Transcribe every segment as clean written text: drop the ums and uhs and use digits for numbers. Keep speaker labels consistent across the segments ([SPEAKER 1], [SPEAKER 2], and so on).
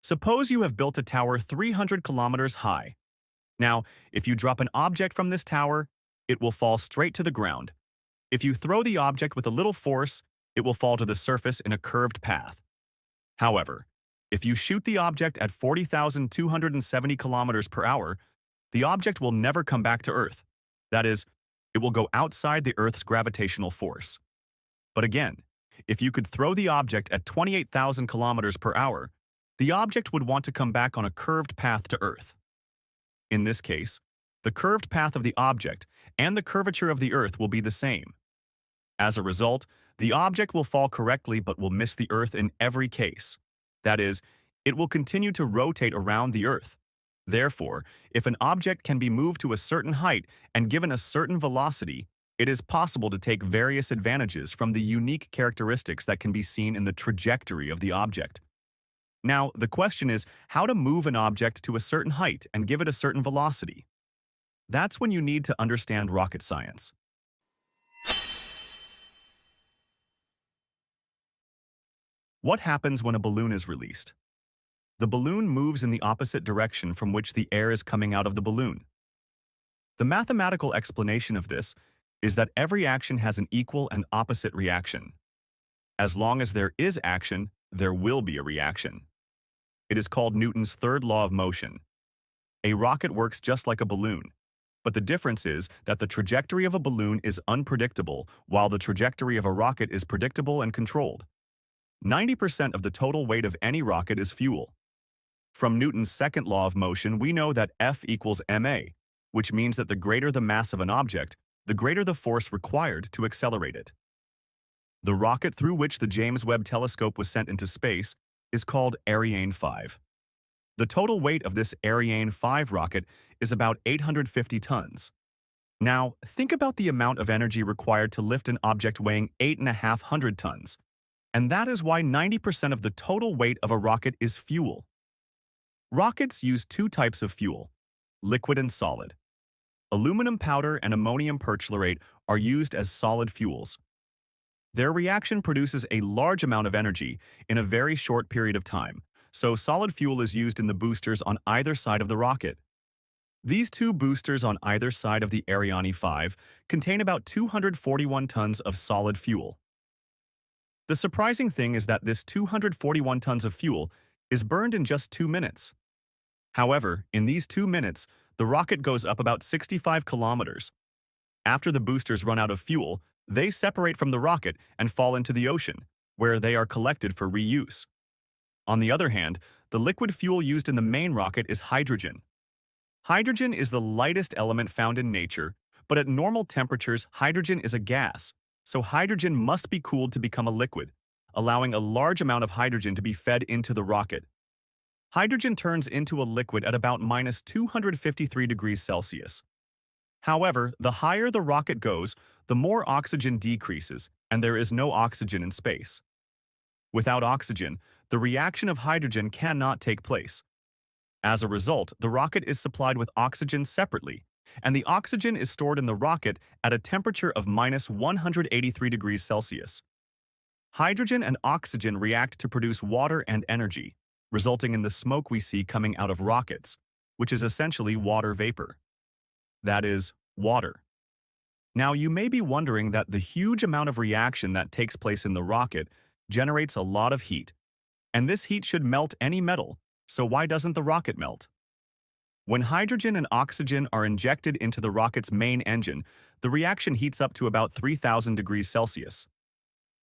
[SPEAKER 1] Suppose you have built a tower 300 kilometers high. Now, if you drop an object from this tower, it will fall straight to the ground. If you throw the object with a little force, it will fall to the surface in a curved path. However, if you shoot the object at 40,270 kilometers per hour, the object will never come back to Earth. That is, it will go outside the Earth's gravitational force. But again, if you could throw the object at 28,000 kilometers per hour, the object would want to come back on a curved path to Earth. In this case, the curved path of the object and the curvature of the Earth will be the same. As a result, the object will fall correctly but will miss the Earth in every case. That is, it will continue to rotate around the Earth. Therefore, if an object can be moved to a certain height and given a certain velocity, it is possible to take various advantages from the unique characteristics that can be seen in the trajectory of the object. Now, the question is how to move an object to a certain height and give it a certain velocity. That's when you need to understand rocket science. What happens when a balloon is released? The balloon moves in the opposite direction from which the air is coming out of the balloon. The mathematical explanation of this is that every action has an equal and opposite reaction. As long as there is action, there will be a reaction. It is called Newton's third law of motion. A rocket works just like a balloon, but the difference is that the trajectory of a balloon is unpredictable, while the trajectory of a rocket is predictable and controlled. 90% of the total weight of any rocket is fuel. From Newton's second law of motion, we know that F equals ma, which means that the greater the mass of an object, the greater the force required to accelerate it. The rocket through which the James Webb Telescope was sent into space is called Ariane 5. The total weight of this Ariane 5 rocket is about 850 tons. Now, think about the amount of energy required to lift an object weighing 8,500 tons. And that is why 90% of the total weight of a rocket is fuel. Rockets use two types of fuel, liquid and solid. Aluminum powder and ammonium perchlorate are used as solid fuels. Their reaction produces a large amount of energy in a very short period of time, so solid fuel is used in the boosters on either side of the rocket. These two boosters on either side of the Ariane 5 contain about 241 tons of solid fuel. The surprising thing is that this 241 tons of fuel is burned in just 2 minutes. However, in these 2 minutes, the rocket goes up about 65 kilometers. After the boosters run out of fuel, they separate from the rocket and fall into the ocean, where they are collected for reuse. On the other hand, the liquid fuel used in the main rocket is hydrogen. Hydrogen is the lightest element found in nature, but at normal temperatures, hydrogen is a gas, so hydrogen must be cooled to become a liquid, allowing a large amount of hydrogen to be fed into the rocket. Hydrogen turns into a liquid at about minus 253 degrees Celsius. However, the higher the rocket goes, the more oxygen decreases, and there is no oxygen in space. Without oxygen, the reaction of hydrogen cannot take place. As a result, the rocket is supplied with oxygen separately, and the oxygen is stored in the rocket at a temperature of minus 183 degrees Celsius. Hydrogen and oxygen react to produce water and energy, resulting in the smoke we see coming out of rockets, which is essentially water vapor. That is, water. Now, you may be wondering that the huge amount of reaction that takes place in the rocket generates a lot of heat, and this heat should melt any metal, so why doesn't the rocket melt? When hydrogen and oxygen are injected into the rocket's main engine, the reaction heats up to about 3,000 degrees Celsius.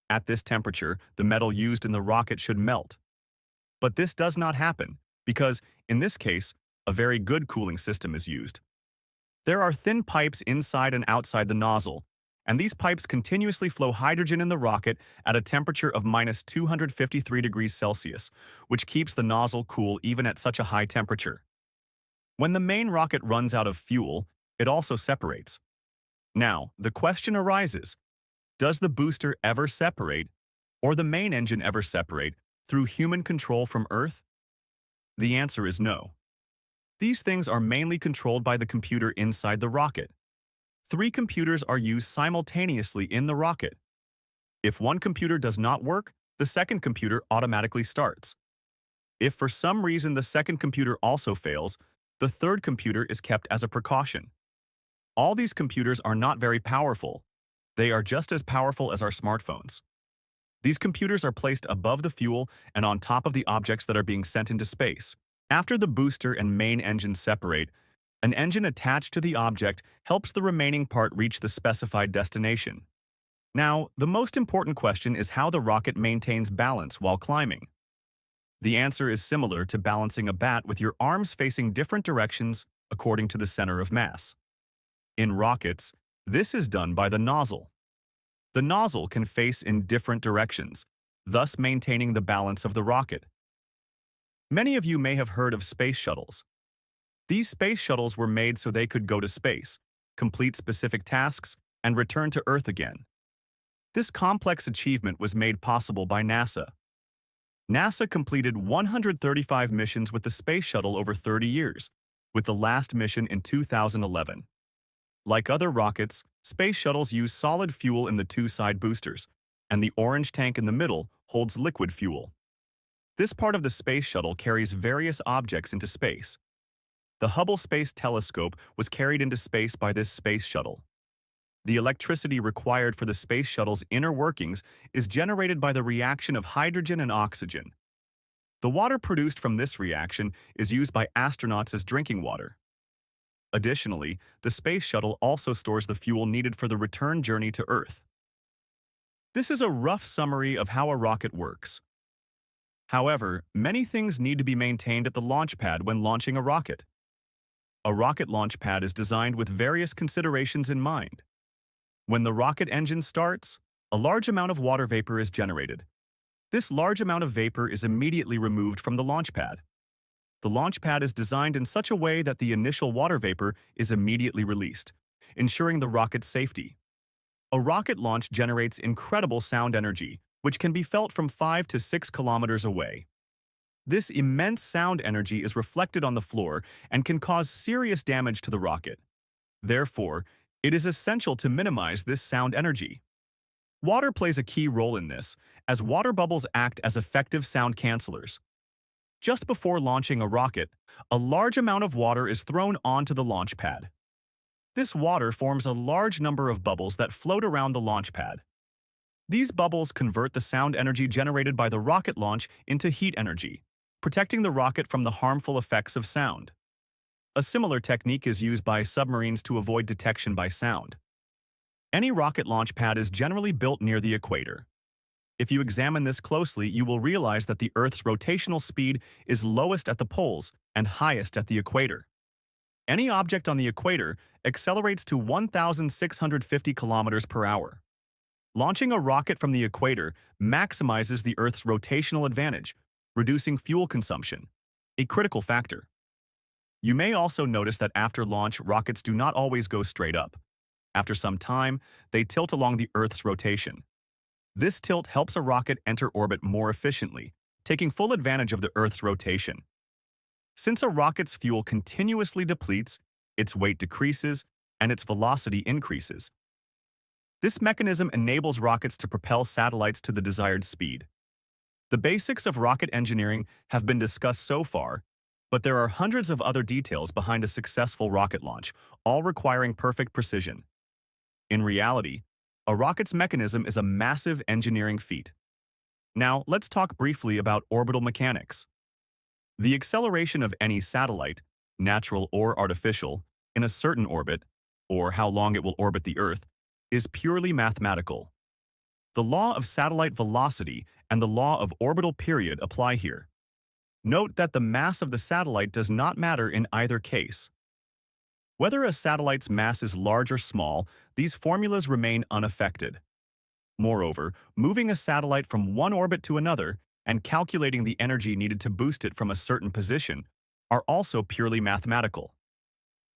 [SPEAKER 1] At this temperature, the metal used in the rocket should melt. But this does not happen, because, in this case, a very good cooling system is used. There are thin pipes inside and outside the nozzle, and these pipes continuously flow hydrogen in the rocket at a temperature of minus 253 degrees Celsius, which keeps the nozzle cool even at such a high temperature. When the main rocket runs out of fuel, it also separates. Now, the question arises, does the booster ever separate, or the main engine ever separate, through human control from Earth? The answer is no. These things are mainly controlled by the computer inside the rocket. 3 computers are used simultaneously in the rocket. If one computer does not work, the second computer automatically starts. If for some reason the second computer also fails, the third computer is kept as a precaution. All these computers are not very powerful. They are just as powerful as our smartphones. These computers are placed above the fuel and on top of the objects that are being sent into space. After the booster and main engine separate, an engine attached to the object helps the remaining part reach the specified destination. Now, the most important question is how the rocket maintains balance while climbing. The answer is similar to balancing a bat with your arms facing different directions according to the center of mass. In rockets, this is done by the nozzle. The nozzle can face in different directions, thus maintaining the balance of the rocket. Many of you may have heard of space shuttles. These space shuttles were made so they could go to space, complete specific tasks, and return to Earth again. This complex achievement was made possible by NASA. NASA completed 135 missions with the space shuttle over 30 years, with the last mission in 2011. Like other rockets, space shuttles use solid fuel in the two side boosters, and the orange tank in the middle holds liquid fuel. This part of the space shuttle carries various objects into space. The Hubble Space Telescope was carried into space by this space shuttle. The electricity required for the space shuttle's inner workings is generated by the reaction of hydrogen and oxygen. The water produced from this reaction is used by astronauts as drinking water. Additionally, the space shuttle also stores the fuel needed for the return journey to Earth. This is a rough summary of how a rocket works. However, many things need to be maintained at the launch pad when launching a rocket. A rocket launch pad is designed with various considerations in mind. When the rocket engine starts, a large amount of water vapor is generated. This large amount of vapor is immediately removed from the launch pad. The launch pad is designed in such a way that the initial water vapor is immediately released, ensuring the rocket's safety. A rocket launch generates incredible sound energy, which can be felt from 5 to 6 kilometers away. This immense sound energy is reflected on the floor and can cause serious damage to the rocket. Therefore, it is essential to minimize this sound energy. Water plays a key role in this, as water bubbles act as effective sound cancelers. Just before launching a rocket, a large amount of water is thrown onto the launch pad. This water forms a large number of bubbles that float around the launch pad. These bubbles convert the sound energy generated by the rocket launch into heat energy, protecting the rocket from the harmful effects of sound. A similar technique is used by submarines to avoid detection by sound. Any rocket launch pad is generally built near the equator. If you examine this closely, you will realize that the Earth's rotational speed is lowest at the poles and highest at the equator. Any object on the equator accelerates to 1,650 kilometers per hour. Launching a rocket from the equator maximizes the Earth's rotational advantage, reducing fuel consumption, a critical factor. You may also notice that after launch, rockets do not always go straight up. After some time, they tilt along the Earth's rotation. This tilt helps a rocket enter orbit more efficiently, taking full advantage of the Earth's rotation. Since a rocket's fuel continuously depletes, its weight decreases, and its velocity increases. This mechanism enables rockets to propel satellites to the desired speed. The basics of rocket engineering have been discussed so far, but there are hundreds of other details behind a successful rocket launch, all requiring perfect precision. In reality, a rocket's mechanism is a massive engineering feat. Now, let's talk briefly about orbital mechanics. The acceleration of any satellite, natural or artificial, in a certain orbit, or how long it will orbit the Earth, is purely mathematical. The law of satellite velocity and the law of orbital period apply here. Note that the mass of the satellite does not matter in either case. Whether a satellite's mass is large or small, these formulas remain unaffected. Moreover, moving a satellite from one orbit to another and calculating the energy needed to boost it from a certain position are also purely mathematical.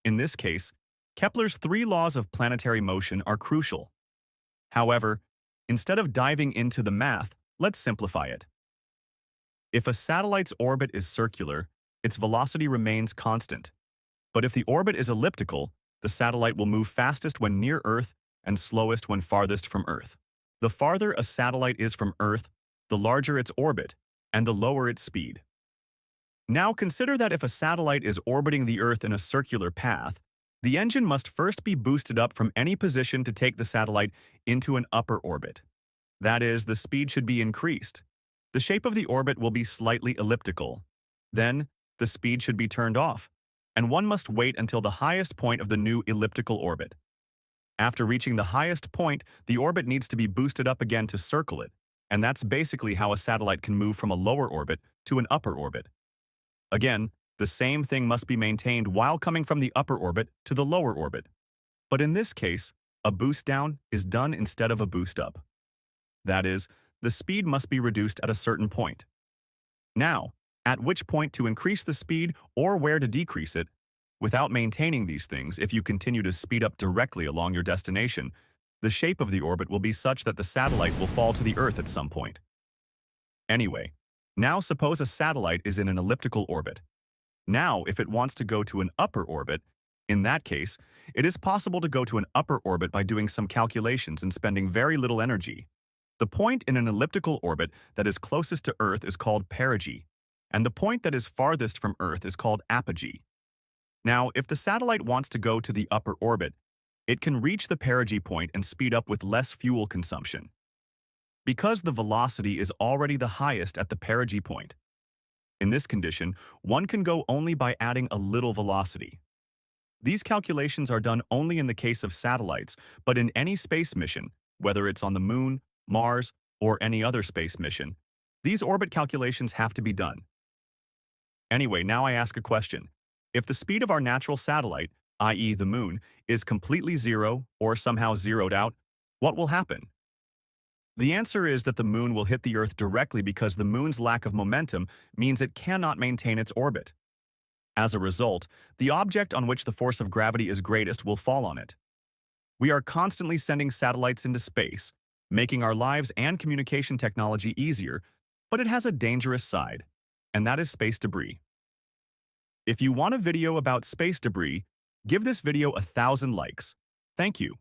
[SPEAKER 1] In this case, Kepler's 3 laws of planetary motion are crucial. However, instead of diving into the math, let's simplify it. If a satellite's orbit is circular, its velocity remains constant. But if the orbit is elliptical, the satellite will move fastest when near Earth and slowest when farthest from Earth. The farther a satellite is from Earth, the larger its orbit and the lower its speed. Now consider that if a satellite is orbiting the Earth in a circular path, the engine must first be boosted up from any position to take the satellite into an upper orbit. That is, the speed should be increased. The shape of the orbit will be slightly elliptical. Then, the speed should be turned off, and one must wait until the highest point of the new elliptical orbit. After reaching the highest point, the orbit needs to be boosted up again to circle it, and that's basically how a satellite can move from a lower orbit to an upper orbit. Again, the same thing must be maintained while coming from the upper orbit to the lower orbit. But in this case, a boost down is done instead of a boost up. That is, the speed must be reduced at a certain point. Now, at which point to increase the speed or where to decrease it, without maintaining these things, if you continue to speed up directly along your destination, the shape of the orbit will be such that the satellite will fall to the Earth at some point. Anyway, now suppose a satellite is in an elliptical orbit. Now, if it wants to go to an upper orbit, in that case, it is possible to go to an upper orbit by doing some calculations and spending very little energy. The point in an elliptical orbit that is closest to Earth is called perigee, and the point that is farthest from Earth is called apogee. Now, if the satellite wants to go to the upper orbit, it can reach the perigee point and speed up with less fuel consumption. Because the velocity is already the highest at the perigee point. In this condition, one can go only by adding a little velocity. These calculations are done only in the case of satellites, but in any space mission, whether it's on the Moon, Mars, or any other space mission, these orbit calculations have to be done. Anyway, now I ask a question. If the speed of our natural satellite, i.e. the Moon, is completely zero or somehow zeroed out, what will happen? The answer is that the Moon will hit the Earth directly because the Moon's lack of momentum means it cannot maintain its orbit. As a result, the object on which the force of gravity is greatest will fall on it. We are constantly sending satellites into space, making our lives and communication technology easier, but it has a dangerous side, and that is space debris. If you want a video about space debris, give this video 1,000 likes. Thank you.